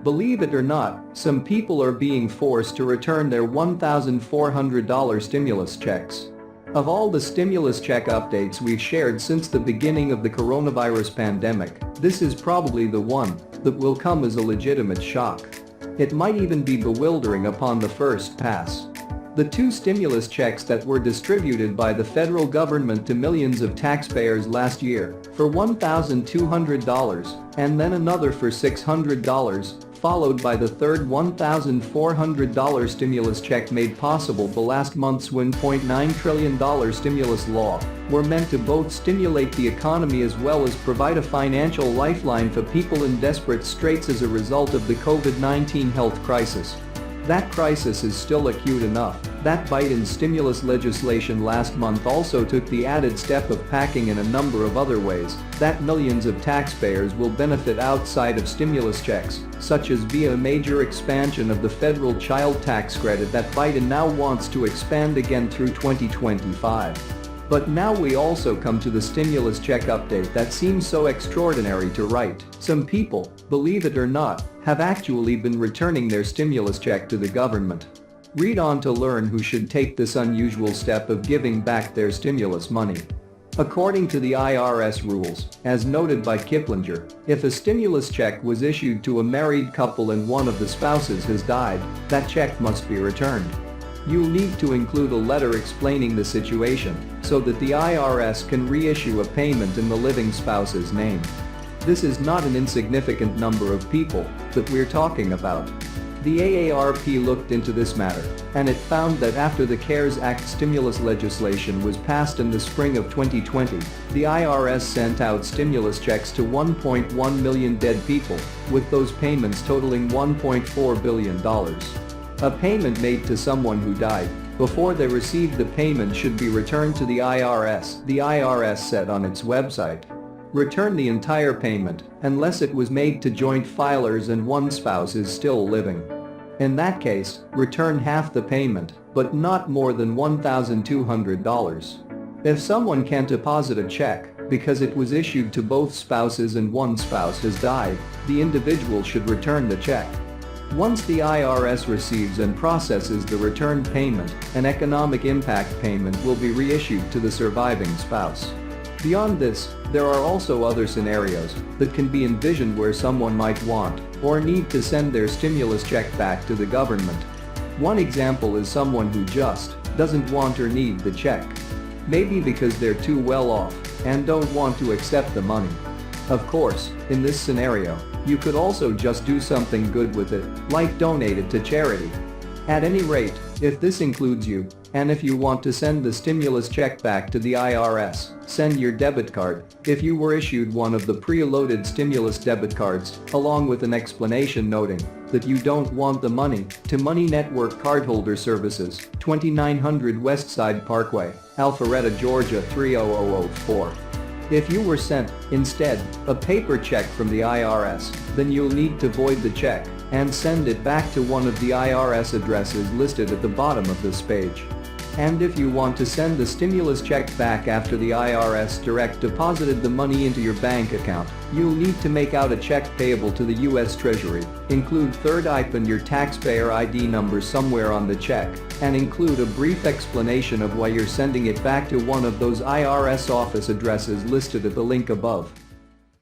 Believe it or not, some people are being forced to return their $1,400 stimulus checks. Of all the stimulus check updates we've shared since the beginning of the coronavirus pandemic, this is probably the one that will come as a legitimate shock. It might even be bewildering upon the first pass. The two stimulus checks that were distributed by the federal government to millions of taxpayers last year for $1,200 and then another for $600, followed by the third $1,400 stimulus check made possible by last month's $1.9 trillion stimulus law, were meant to both stimulate the economy as well as provide a financial lifeline for people in desperate straits as a result of the COVID-19 health crisis. That crisis is still acute enough that Biden's stimulus legislation last month also took the added step of packing in a number of other ways that millions of taxpayers will benefit outside of stimulus checks, such as via a major expansion of the federal child tax credit that Biden now wants to expand again through 2025. But now we also come to the stimulus check update that seems so extraordinary to write. Some people, believe it or not, have actually been returning their stimulus check to the government. Read on to learn who should take this unusual step of giving back their stimulus money. According to the IRS rules, as noted by Kiplinger, if a stimulus check was issued to a married couple and one of the spouses has died, that check must be returned. You'll need to include a letter explaining the situation so that the IRS can reissue a payment in the living spouse's name. This is not an insignificant number of people that we're talking about. The AARP looked into this matter, and it found that after the CARES Act stimulus legislation was passed in the spring of 2020, the IRS sent out stimulus checks to 1.1 million dead people, with those payments totaling $1.4 billion. A payment made to someone who died before they received the payment should be returned to the IRS said on its website. Return the entire payment unless it was made to joint filers and one spouse is still living. In that case, return half the payment, but not more than $1,200. If someone can't deposit a check because it was issued to both spouses and one spouse has died, the individual should return the check. Once the IRS receives and processes the returned payment, an economic impact payment will be reissued to the surviving spouse. Beyond this, there are also other scenarios that can be envisioned where someone might want or need to send their stimulus check back to the government. One example is someone who just doesn't want or need the check. Maybe because they're too well off and don't want to accept the money. Of course, in this scenario, you could also just do something good with it, like donate it to charity. At any rate, if this includes you, and if you want to send the stimulus check back to the IRS, send your debit card, if you were issued one of the pre-loaded stimulus debit cards, along with an explanation noting that you don't want the money, to Money Network Cardholder Services, 2900 Westside Parkway, Alpharetta, Georgia 30004. If you were sent, instead, a paper check from the IRS, then you'll need to void the check and send it back to one of the IRS addresses listed at the bottom of this page. And if you want to send the stimulus check back after the IRS direct deposited the money into your bank account, you'll need to make out a check payable to the U.S. Treasury, include third IP and your taxpayer ID number somewhere on the check, and include a brief explanation of why you're sending it back to one of those IRS office addresses listed at the link above.